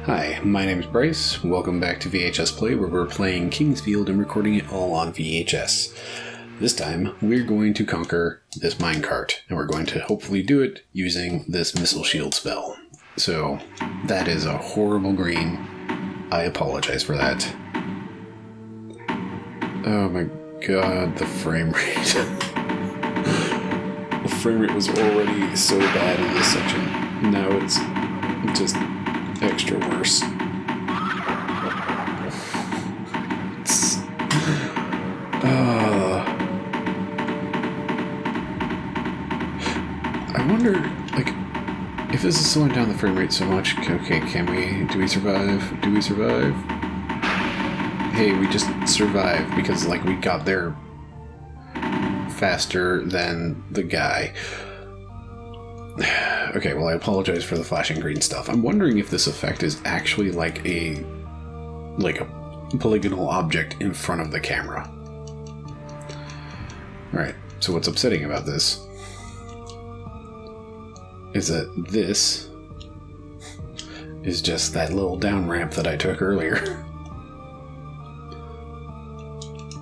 Hi, my name's Bryce. Welcome back to VHS Play, where we're playing Kingsfield and recording it all on VHS. This time, we're going to conquer this minecart, and we're going to hopefully do it using this missile shield spell. So, that is a horrible green. I apologize for that. Oh my god, the frame rate. The frame rate was already so bad in this section. Now it's just extra worse. I wonder, like, if this is slowing down the frame rate so much, okay, do we survive? Hey, we just survived because, like, we got there faster than the guy. Okay, well, I apologize for the flashing green stuff. I'm wondering if this effect is actually like a polygonal object in front of the camera. Alright, so what's upsetting about this is that this is just that little down ramp that I took earlier.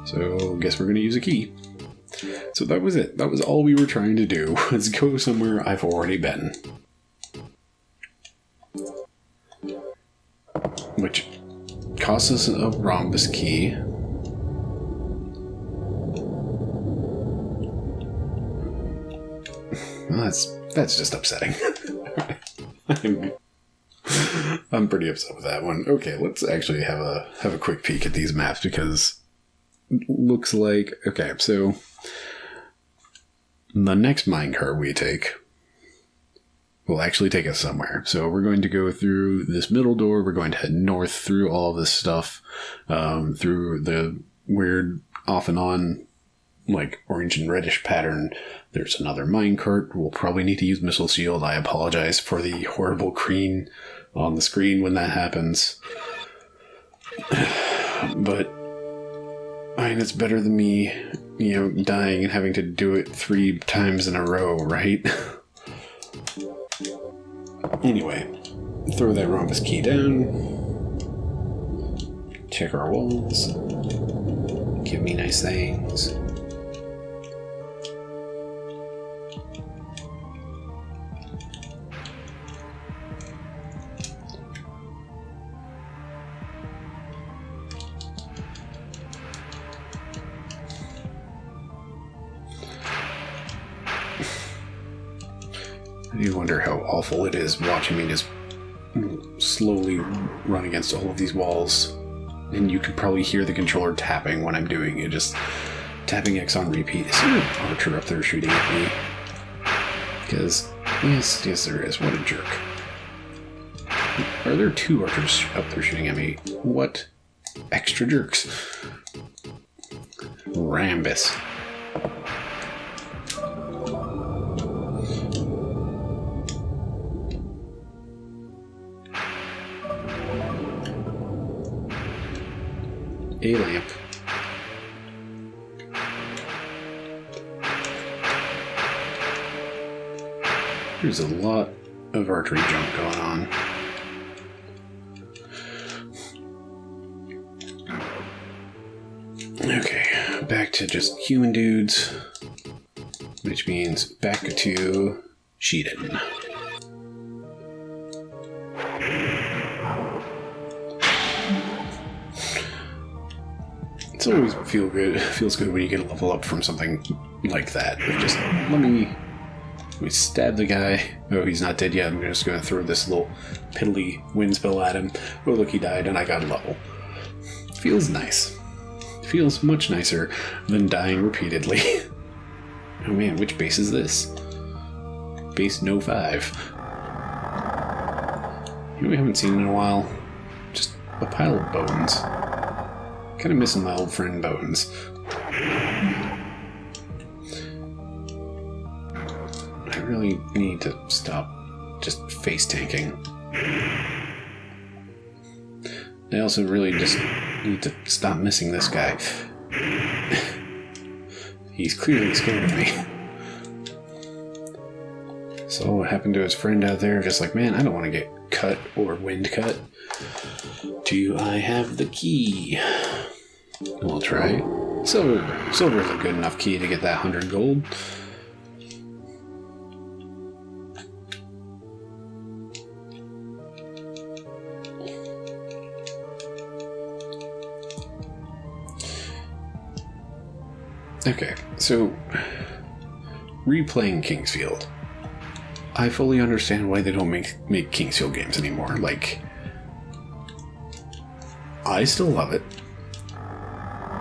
So, guess we're gonna use a key. So that was it. That was all we were trying to do, was go somewhere I've already been. Which costs us a rhombus key. Well, that's just upsetting. I'm pretty upset with that one. Okay, let's actually have a quick peek at these maps, because it looks like... Okay, so... the next minecart we take will actually take us somewhere. So we're going to go through this middle door. We're going to head north through all this stuff, through the weird off and on, like, orange and reddish pattern. There's another minecart. We'll probably need to use missile shield. I apologize for the horrible green on the screen when that happens. But I mean, it's better than me, dying and having to do it 3 times in a row, right? Anyway, throw that rhombus key down. Check our walls. Give me nice things. I do wonder how awful it is watching me just slowly run against all of these walls. And you could probably hear the controller tapping when I'm doing it, just tapping X on repeat. Is there an archer up there shooting at me? Because, yes there is. What a jerk. Are there 2 archers up there shooting at me? What extra jerks? Rambus. A lamp. There's a lot of archery junk going on. Okay, back to just human dudes, which means back to Sheedan. It's always feels good when you get a level up from something like that. Just let me stab the guy. Oh, he's not dead yet. I'm just going to throw this little piddly wind spell at him. Oh, look, he died, and I got a level. Feels nice. Feels much nicer than dying repeatedly. Oh man, which base is this? Base No 5. We haven't seen in a while. Just a pile of bones. Kind of missing my old friend Bones. I really need to stop just face tanking. I also really just need to stop missing this guy. He's clearly scared of me. So what happened to his friend out there? Just like, man, I don't want to get cut or wind cut. Do I have the key? We'll try silver. Silver is a good enough key to get that 100 gold. Okay, so replaying Kingsfield. I fully understand why they don't make Kingsfield games anymore. Like, I still love it,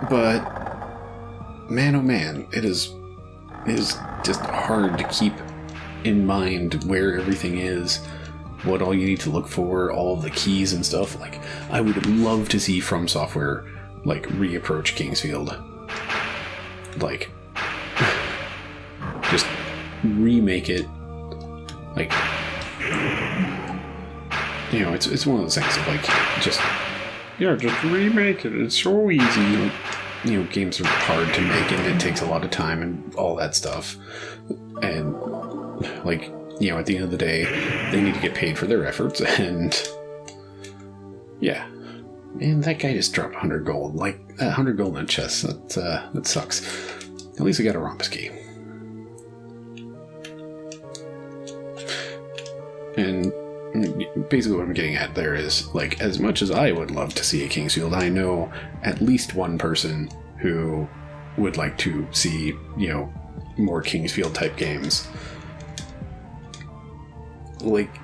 but man, oh man, it is just hard to keep in mind where everything is, what all you need to look for, all of the keys and stuff. Like, I would love to see From Software like reapproach Kingsfield. Like, just remake it. Like, you know, it's one of those things of like, just remake it. It's so easy. Like, you know, games are hard to make and it takes a lot of time and all that stuff. And like, you know, at the end of the day, they need to get paid for their efforts. And yeah, man, that guy just dropped 100 gold. Like, 100 gold in a chest. That sucks. At least I got a Rhombus key. And basically what I'm getting at there is, like, as much as I would love to see a Kingsfield, I know at least one person who would like to see, you know, more Kingsfield type games. Like,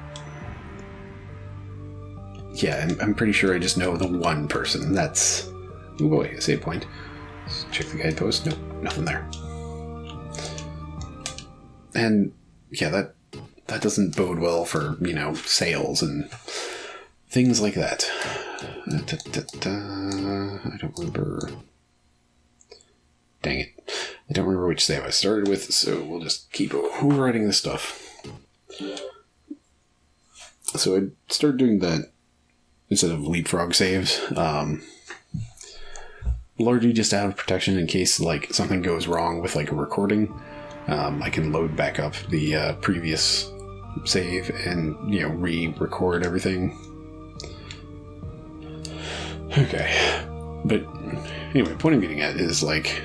yeah, I'm pretty sure I just know the one person. That's... Oh boy, a save point. Let's check the guidepost. Nope, nothing there. And yeah, that doesn't bode well for, you know, sales and things like that. I don't remember. Dang it. I don't remember which save I started with, so we'll just keep overwriting this stuff. So I started doing that instead of leapfrog saves. Largely just out of protection in case, like, something goes wrong with, like, a recording. I can load back up the previous save and, you know, re-record everything. Okay. But anyway, point I'm getting at is, like,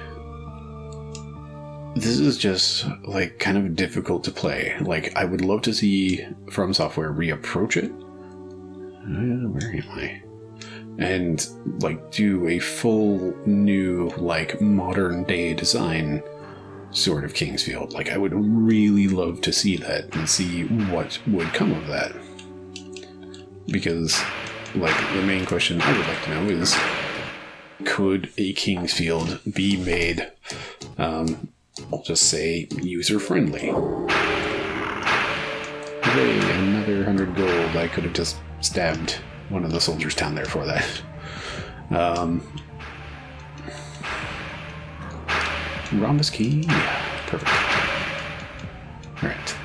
this is just, like, kind of difficult to play. Like, I would love to see From Software reapproach it. Where am I? And, like, do a full new, like, modern day design sort of Kingsfield. Like, I would really love to see that and see what would come of that. Because, like, the main question I would like to know is, could a Kingsfield be made, I'll just say, user-friendly? Hooray, another 100 gold. I could have just stabbed one of the soldiers down there for that. Rhombus key. Perfect. Alright.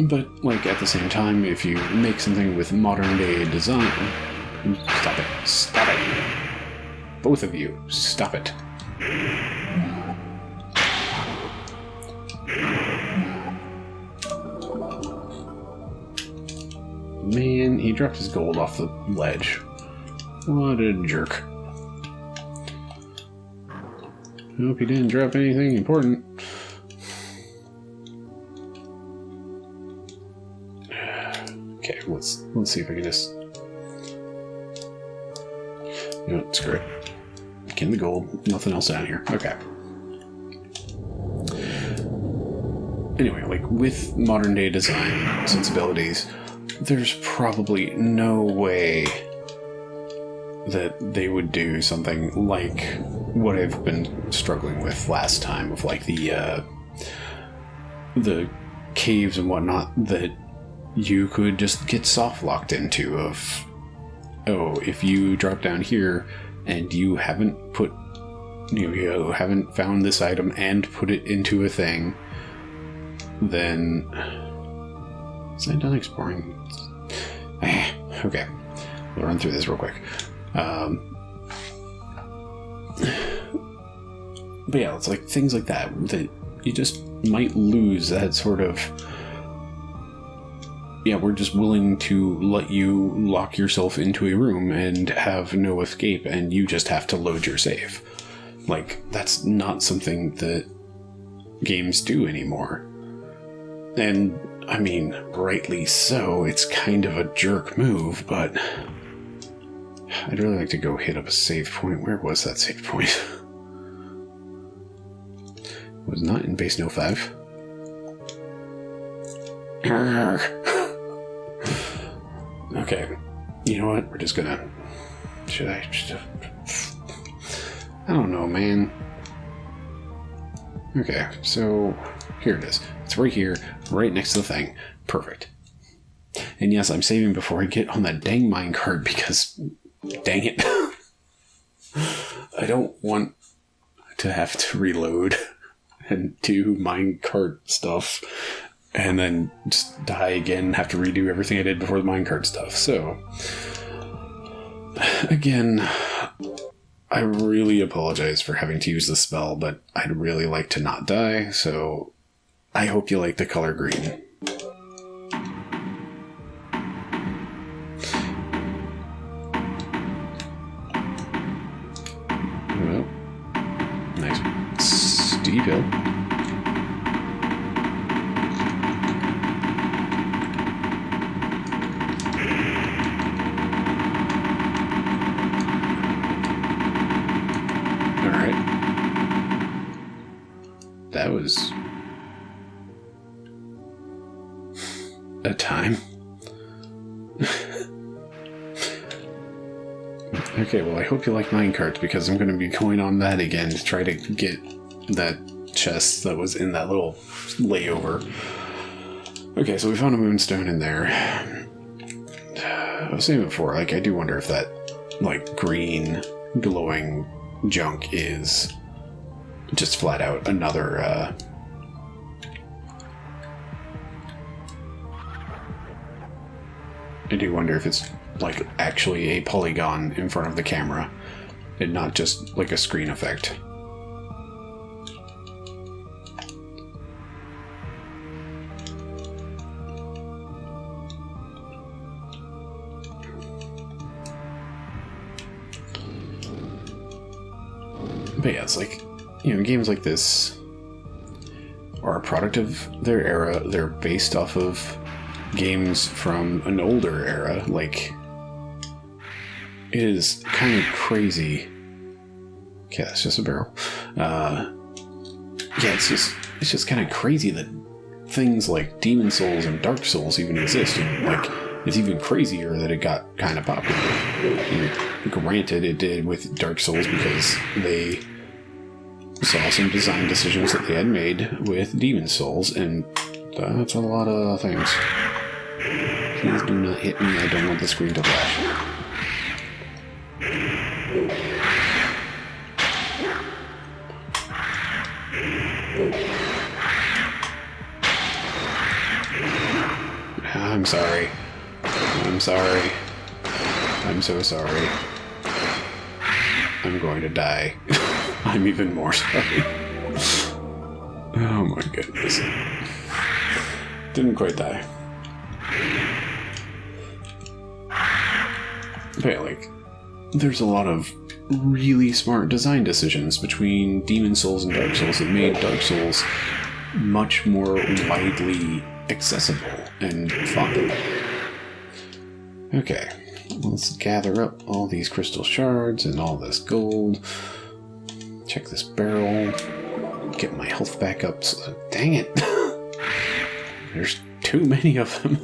But, like, at the same time, if you make something with modern day design... Stop it. Stop it. Both of you, stop it. Man, he dropped his gold off the ledge. What a jerk. I hope he didn't drop anything important. Okay, let's see if I can just... You know what, screw it. Get the gold, nothing else down here. Okay. Anyway, like, with modern day design sensibilities, there's probably no way that they would do something like what I've been struggling with last time, of like the caves and whatnot that you could just get soft locked into. Of, oh, if you drop down here and you haven't you haven't found this item and put it into a thing, then... Is I done exploring? Okay, we'll run through this real quick. But yeah, it's like things like that you just might lose that sort of, yeah, we're just willing to let you lock yourself into a room and have no escape, and you just have to load your save. Like, that's not something that games do anymore. And, I mean, rightly so, it's kind of a jerk move, but I'd really like to go hit up a save point. Where was that save point? It was not in base no 5. Okay, you know what? We're just gonna... Should I just... I don't know, man. Okay, so here it is. It's right here, right next to the thing. Perfect. And yes, I'm saving before I get on that dang minecart because... Dang it. I don't want to have to reload and do minecart stuff and then just die again and have to redo everything I did before the minecart stuff. So, again, I really apologize for having to use the spell, but I'd really like to not die, so I hope you like the color green. Well, nice steep hill. That was a time. Okay, well, I hope you like minecarts because I'm going to be going on that again to try to get that chest that was in that little layover. Okay, so we found a moonstone in there. I was saying before, like, I do wonder if that, like, green glowing junk is just flat out another, I do wonder if it's, like, actually a polygon in front of the camera, and not just, like, a screen effect. But yeah, it's like, you know, games like this are a product of their era. They're based off of games from an older era. Like, it is kind of crazy. Okay, that's just a barrel. Yeah, it's just kind of crazy that things like Demon Souls and Dark Souls even exist. And, like, it's even crazier that it got kind of popular. And granted, it did with Dark Souls because they saw some design decisions that they had made with Demon Souls, and that's a lot of things. Please do not hit me, I don't want the screen to flash. I'm sorry. I'm sorry. I'm so sorry. I'm going to die. I'm even more sorry. Oh my goodness. Didn't quite die. But yeah, like, there's a lot of really smart design decisions between Demon Souls and Dark Souls that made Dark Souls much more widely accessible and fun. Okay, let's gather up all these crystal shards and all this gold. Check this barrel. Get my health back up. So, dang it. There's too many of them.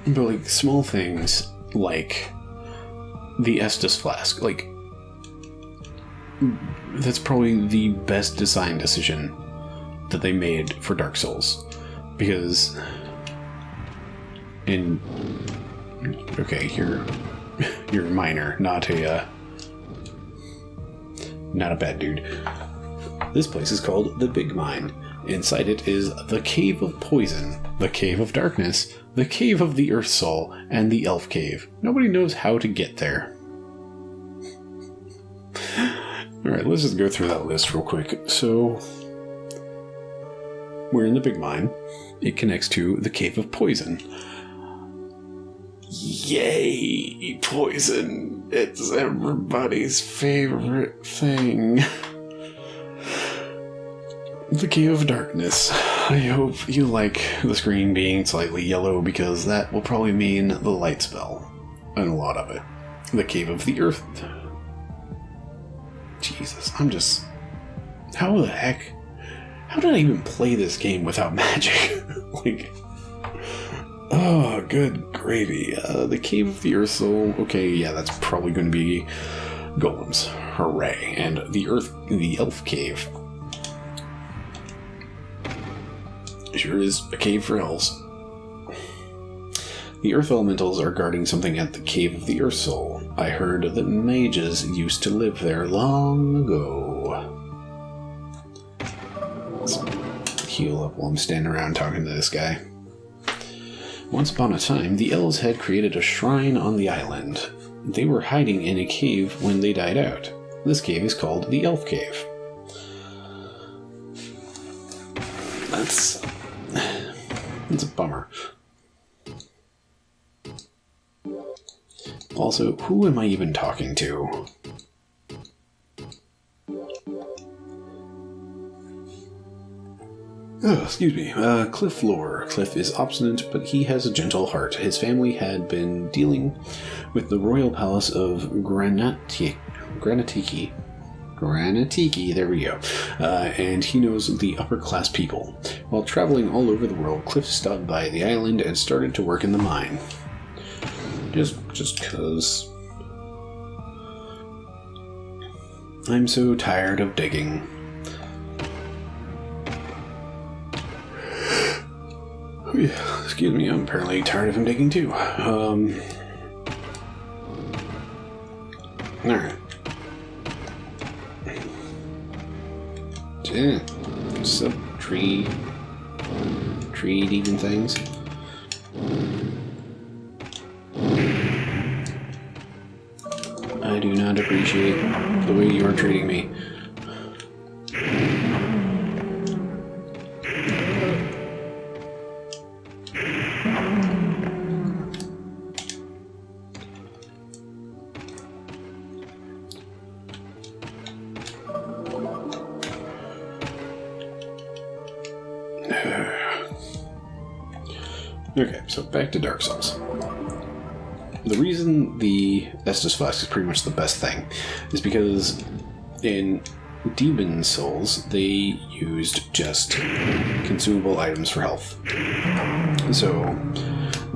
But, like, small things like the Estus flask, like, that's probably the best design decision that they made for Dark Souls. Because And okay, you're a miner, not a bad dude. This place is called the Big Mine. Inside it is the Cave of Poison, the Cave of Darkness, the Cave of the Earth Soul, and the Elf Cave. Nobody knows how to get there. Alright, let's just go through that list real quick. So, we're in the Big Mine. It connects to the Cave of Poison. Yay! Poison! It's everybody's favorite thing. The Cave of Darkness. I hope you like the screen being slightly yellow because that will probably mean the light spell. And a lot of it. The Cave of the Earth. Jesus, how the heck? How did I even play this game without magic? Like, oh, good gravy. The Cave of the Earth Soul. Okay, yeah, that's probably going to be golems. Hooray. And the Elf Cave. Sure is a cave for elves. The Earth Elementals are guarding something at the Cave of the Earth Soul. I heard that mages used to live there long ago. Let's heal up while I'm standing around talking to this guy. Once upon a time, the elves had created a shrine on the island. They were hiding in a cave when they died out. This cave is called the Elf Cave. That's a bummer. Also, who am I even talking to? Oh, excuse me. Cliff lore. Cliff is obstinate, but he has a gentle heart. His family had been dealing with the royal palace of Granatiki, there we go. And he knows the upper-class people. While traveling all over the world, Cliff stopped by the island and started to work in the mine. Just cause. I'm so tired of digging. Oh yeah, excuse me, I'm apparently tired of him digging too. Alright. Some tree eating things. I do not appreciate the way you are treating me. Okay, so back to Dark Souls. The reason the Estus Flask is pretty much the best thing is because in Demon Souls, they used just consumable items for health. So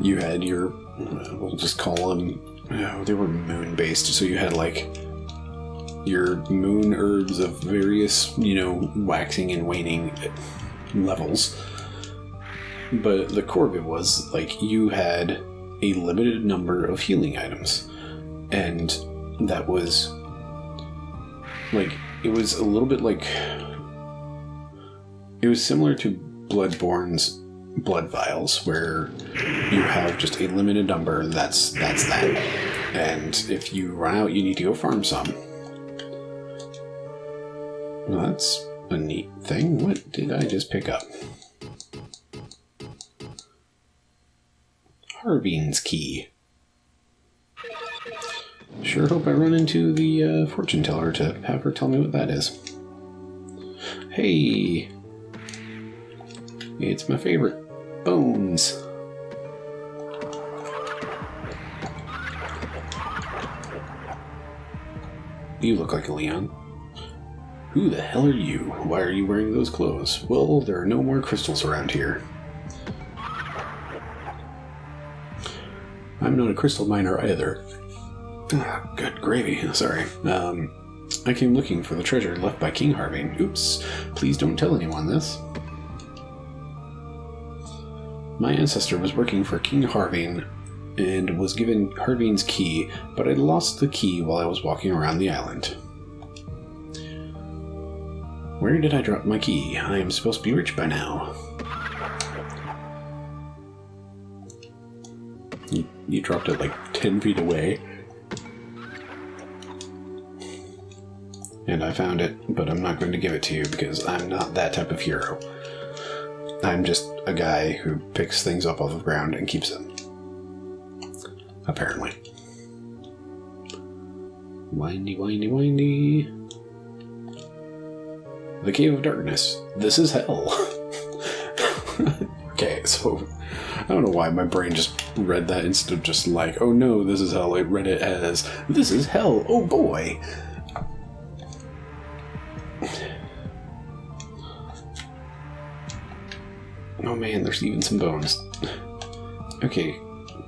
you had your, we'll just call them, they were moon-based, so you had like your moon herbs of various, waxing and waning levels. But the core of it was, like, you had a limited number of healing items. And that was, like, it was a little bit like... It was similar to Bloodborne's blood vials, where you have just a limited number, that's that. And if you run out, you need to go farm some. Well, that's a neat thing. What did I just pick up? Harveen's key. Sure hope I run into the fortune teller to have her tell me what that is. Hey! It's my favorite. Bones. You look like a Leon. Who the hell are you? Why are you wearing those clothes? Well, there are no more crystals around here. I'm not a crystal miner either. Good gravy, sorry. I came looking for the treasure left by King Harveen. Oops, please don't tell anyone this. My ancestor was working for King Harvine and was given Harvine's key, but I lost the key while I was walking around the island. Where did I drop my key? I am supposed to be rich by now. You dropped it like 10 feet away. And I found it, but I'm not going to give it to you because I'm not that type of hero. I'm just a guy who picks things up off the ground and keeps them. Apparently. Windy, windy, windy. The Cave of Darkness. This is hell. Okay, so I don't know why my brain just read that instead of just like, oh no, this is hell. It read it as, this is hell, oh boy. Oh man, there's even some bones. Okay,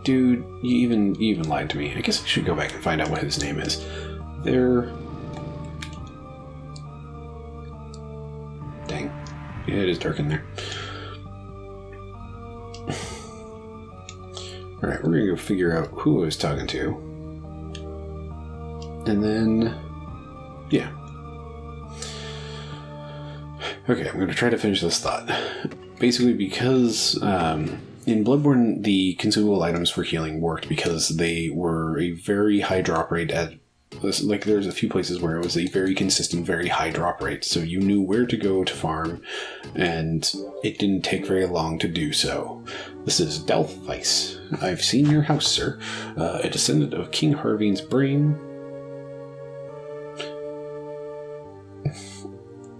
dude, you even lied to me. I guess I should go back and find out what his name is. Dang. Yeah, it is dark in there. Alright, we're gonna go figure out who I was talking to. And then... yeah. Okay, I'm gonna try to finish this thought. Basically, because in Bloodborne, the consumable items for healing worked because they were a very high drop rate at... like, there's a few places where it was a very consistent, very high drop rate, so you knew where to go to farm, and it didn't take very long to do so. This is Delphice. I've seen your house, sir. A descendant of King Harvine's brain.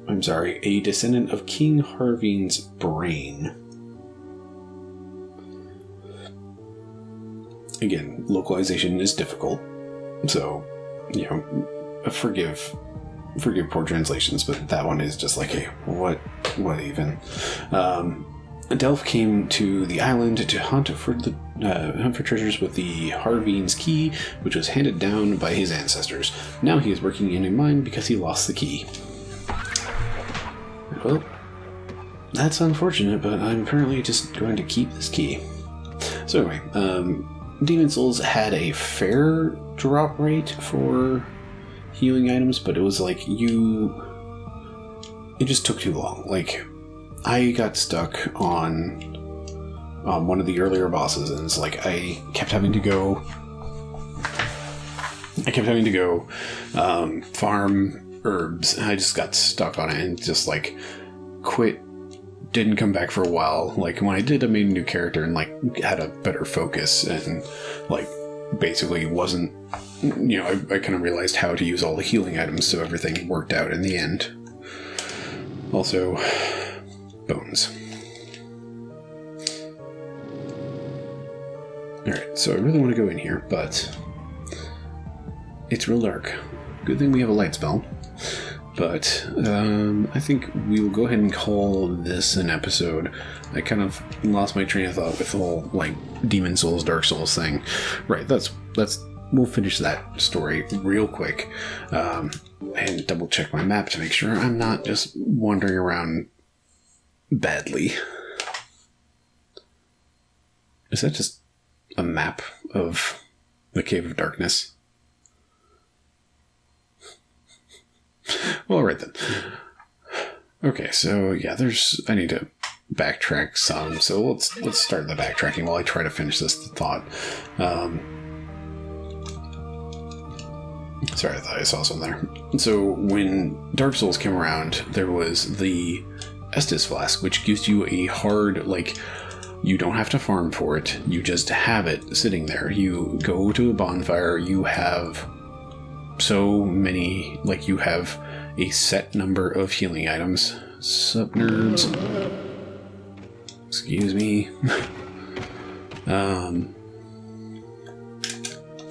I'm sorry, a descendant of King Harvine's brain. Again, localization is difficult, so, you know, forgive poor translations, but that one is just like, hey, what even? Delph came to the island to hunt for treasures with the Harvine's key, which was handed down by his ancestors. Now he is working in a mine because he lost the key. Well, that's unfortunate, but I'm apparently just going to keep this key. So anyway, Demon Souls had a fair drop rate for healing items, but it was like it just took too long. Like, I got stuck on one of the earlier bosses, and it's like I kept having to go farm herbs. I just got stuck on it and just like quit. Didn't come back for a while. Like, when I did, I made a new character and like had a better focus and like basically wasn't, you know, I kind of realized how to use all the healing items, so everything worked out in the end. Also, bones. Alright, so I really want to go in here, but it's real dark. Good thing we have a light spell. But I think we will go ahead and call this an episode. I kind of lost my train of thought with the whole like Demon Souls, Dark Souls thing. Right, we'll finish that story real quick and double check my map to make sure I'm not just wandering around badly. Is that just a map of the Cave of Darkness? Well, alright then. Okay, so yeah, I need to backtrack some, so let's start the backtracking while I try to finish this thought. Sorry, I thought I saw something there. So when Dark Souls came around, there was the Estus Flask, which gives you a hard, like, you don't have to farm for it, you just have it sitting there. You go to a bonfire, you have so many, like, you have a set number of healing items. Sup, nerds? Excuse me.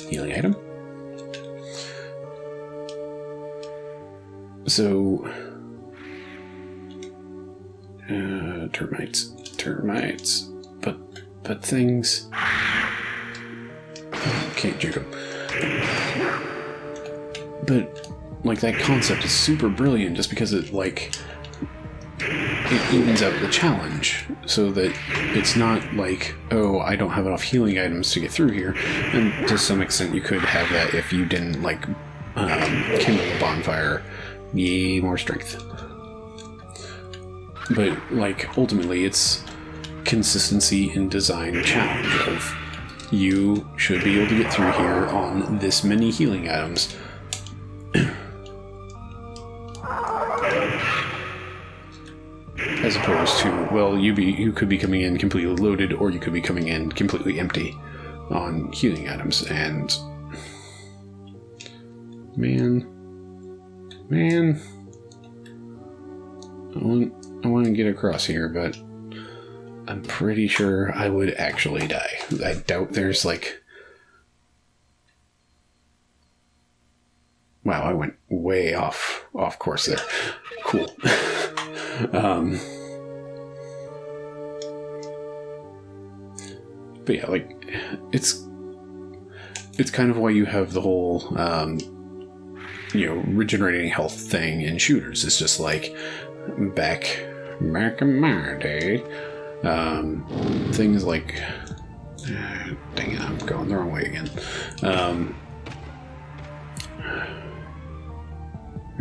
Healing item? So, termites, but things, can't juke them. But, like, that concept is super brilliant just because it, like, it evens out the challenge so that it's not like, oh, I don't have enough healing items to get through here. And to some extent you could have that if you didn't like kindle a bonfire. Yay, more strength. But like ultimately it's consistency in design challenge of you should be able to get through here on this many healing items. As opposed to, well, you could be coming in completely loaded, or you could be coming in completely empty on healing items. And man, I want to get across here, but I'm pretty sure I would actually die. I doubt there's like... Wow, I went way off course there. Cool. But yeah, like, it's kind of why you have the whole, regenerating health thing in shooters. It's just like, back in my day, things like, dang it, I'm going the wrong way again.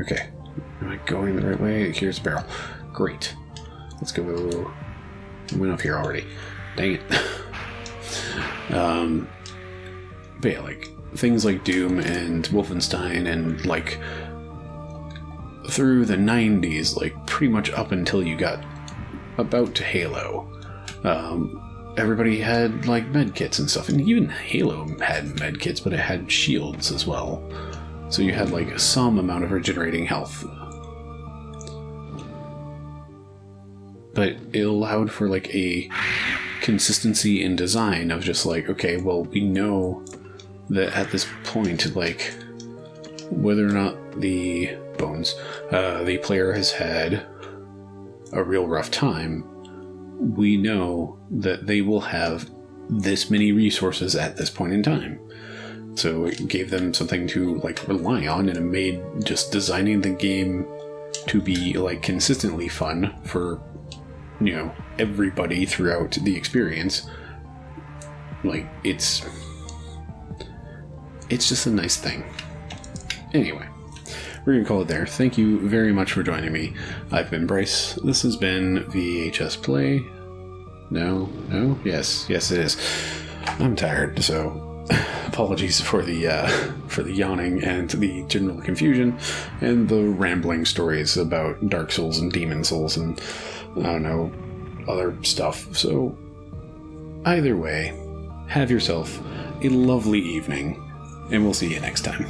Okay, am I going the right way? Here's the barrel. Great. Let's go. I went up here already. Dang it. But yeah, like, things like Doom and Wolfenstein and, like, through the 90s, like, pretty much up until you got about to Halo, everybody had, like, medkits and stuff. And even Halo had medkits, but it had shields as well. So you had, like, some amount of regenerating health. But it allowed for, like, a consistency in design of just like, okay, well, we know that at this point, like, whether or not the player has had a real rough time, we know that they will have this many resources at this point in time. So it gave them something to, like, rely on, and it made just designing the game to be, like, consistently fun for, everybody throughout the experience. Like, it's just a nice thing. Anyway, we're gonna call it there. Thank you very much for joining me. I've been Bryce. This has been VHS Play. No? Yes, it is. I'm tired, so apologies for the yawning and the general confusion and the rambling stories about Dark Souls and Demon Souls and, I don't know, other stuff. So, either way, have yourself a lovely evening, and we'll see you next time.